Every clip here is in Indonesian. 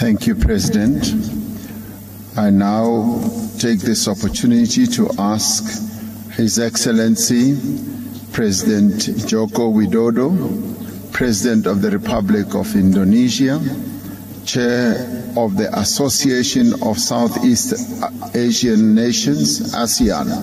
Thank you, President. I now take this opportunity to ask His Excellency President Joko Widodo, President of the Republic of Indonesia, Chair of the Association of Southeast Asian Nations, ASEAN,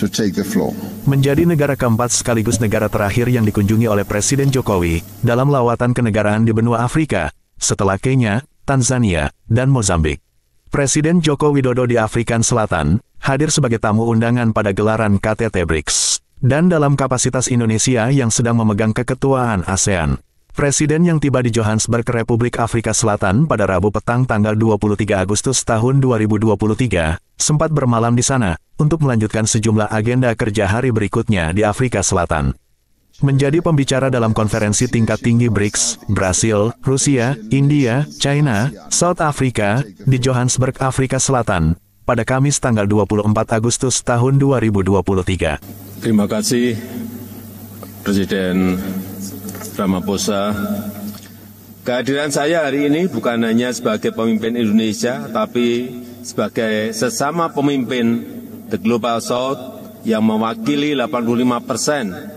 to take the floor. Menjadi negara keempat sekaligus negara terakhir yang dikunjungi oleh Presiden Jokowi dalam lawatan kenegaraan di benua Afrika, setelah Kenya, Tanzania, dan Mozambik. Presiden Joko Widodo di Afrika Selatan hadir sebagai tamu undangan pada gelaran KTT BRICS. Dan dalam kapasitas Indonesia yang sedang memegang keketuaan ASEAN. Presiden yang tiba di Johannesburg, Republik Afrika Selatan pada Rabu petang tanggal 23 Agustus tahun 2023, sempat bermalam di sana untuk melanjutkan sejumlah agenda kerja hari berikutnya di Afrika Selatan. Menjadi pembicara dalam konferensi tingkat tinggi BRICS, Brasil, Rusia, India, China, South Africa, di Johannesburg, Afrika Selatan, pada Kamis tanggal 24 Agustus tahun 2023. Terima kasih, Presiden Ramaphosa. Kehadiran saya hari ini bukan hanya sebagai pemimpin Indonesia, tapi sebagai sesama pemimpin The Global South yang mewakili 85%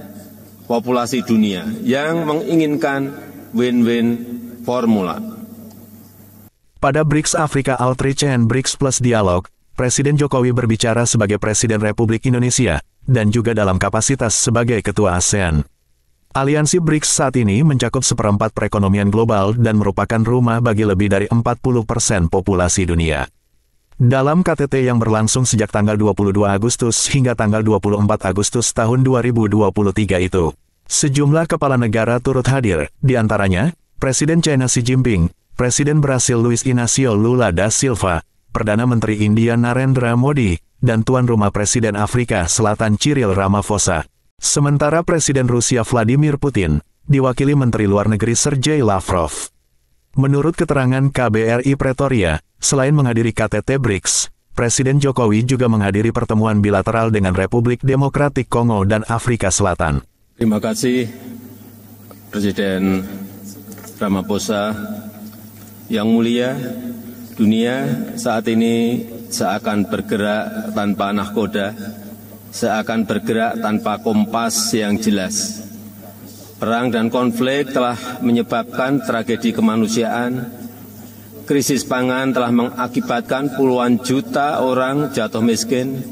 populasi dunia yang menginginkan win-win formula. Pada BRICS Africa Outreach and BRICS Plus Dialog, Presiden Jokowi berbicara sebagai Presiden Republik Indonesia dan juga dalam kapasitas sebagai Ketua ASEAN. Aliansi BRICS saat ini mencakup seperempat perekonomian global dan merupakan rumah bagi lebih dari 40% populasi dunia. Dalam KTT yang berlangsung sejak tanggal 22 Agustus hingga tanggal 24 Agustus tahun 2023 itu, sejumlah kepala negara turut hadir, di antaranya Presiden China Xi Jinping, Presiden Brasil Luiz Inácio Lula da Silva, Perdana Menteri India Narendra Modi, dan tuan rumah Presiden Afrika Selatan Cyril Ramaphosa. Sementara Presiden Rusia Vladimir Putin diwakili Menteri Luar Negeri Sergei Lavrov. Menurut keterangan KBRI Pretoria, selain menghadiri KTT BRICS, Presiden Jokowi juga menghadiri pertemuan bilateral dengan Republik Demokratik Kongo dan Afrika Selatan. Terima kasih, Presiden Ramaphosa. Yang mulia, dunia saat ini seakan bergerak tanpa nahkoda, seakan bergerak tanpa kompas yang jelas. Perang dan konflik telah menyebabkan tragedi kemanusiaan. Krisis pangan telah mengakibatkan puluhan juta orang jatuh miskin.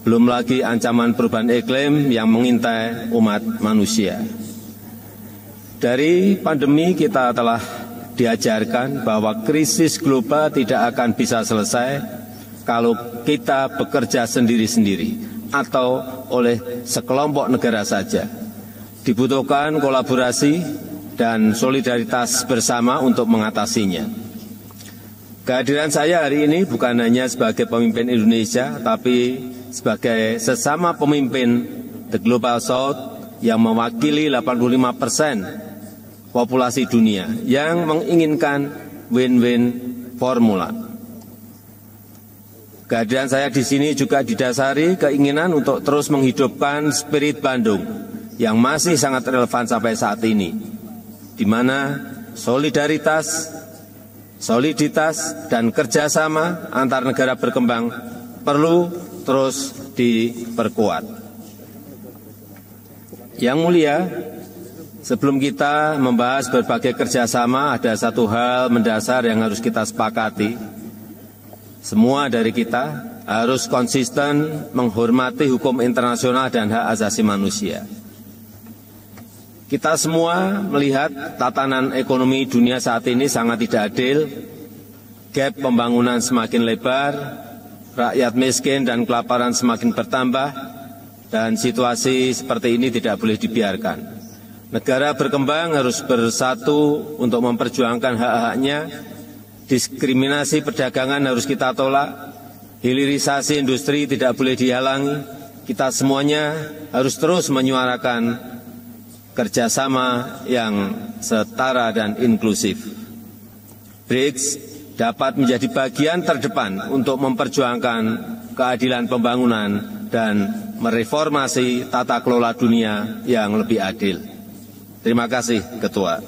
Belum lagi ancaman perubahan iklim yang mengintai umat manusia. Dari pandemi kita telah diajarkan bahwa krisis global tidak akan bisa selesai kalau kita bekerja sendiri-sendiri atau oleh sekelompok negara saja. Dibutuhkan kolaborasi dan solidaritas bersama untuk mengatasinya. Kehadiran saya hari ini bukan hanya sebagai pemimpin Indonesia, tapi sebagai sesama pemimpin The Global South yang mewakili 85% populasi dunia yang menginginkan win-win formula. Kehadiran saya di sini juga didasari keinginan untuk terus menghidupkan spirit Bandung yang masih sangat relevan sampai saat ini, di mana soliditas, dan kerjasama antar negara berkembang perlu terus diperkuat. Yang mulia, sebelum kita membahas berbagai kerjasama, ada satu hal mendasar yang harus kita sepakati. Semua dari kita harus konsisten menghormati hukum internasional dan hak asasi manusia. Kita semua melihat tatanan ekonomi dunia saat ini sangat tidak adil, gap pembangunan semakin lebar, rakyat miskin dan kelaparan semakin bertambah, dan situasi seperti ini tidak boleh dibiarkan. Negara berkembang harus bersatu untuk memperjuangkan hak-haknya. Diskriminasi perdagangan harus kita tolak, hilirisasi industri tidak boleh dihalangi. Kita semuanya harus terus menyuarakan kerjasama yang setara dan inklusif. BRICS dapat menjadi bagian terdepan untuk memperjuangkan keadilan pembangunan dan mereformasi tata kelola dunia yang lebih adil. Terima kasih, Ketua.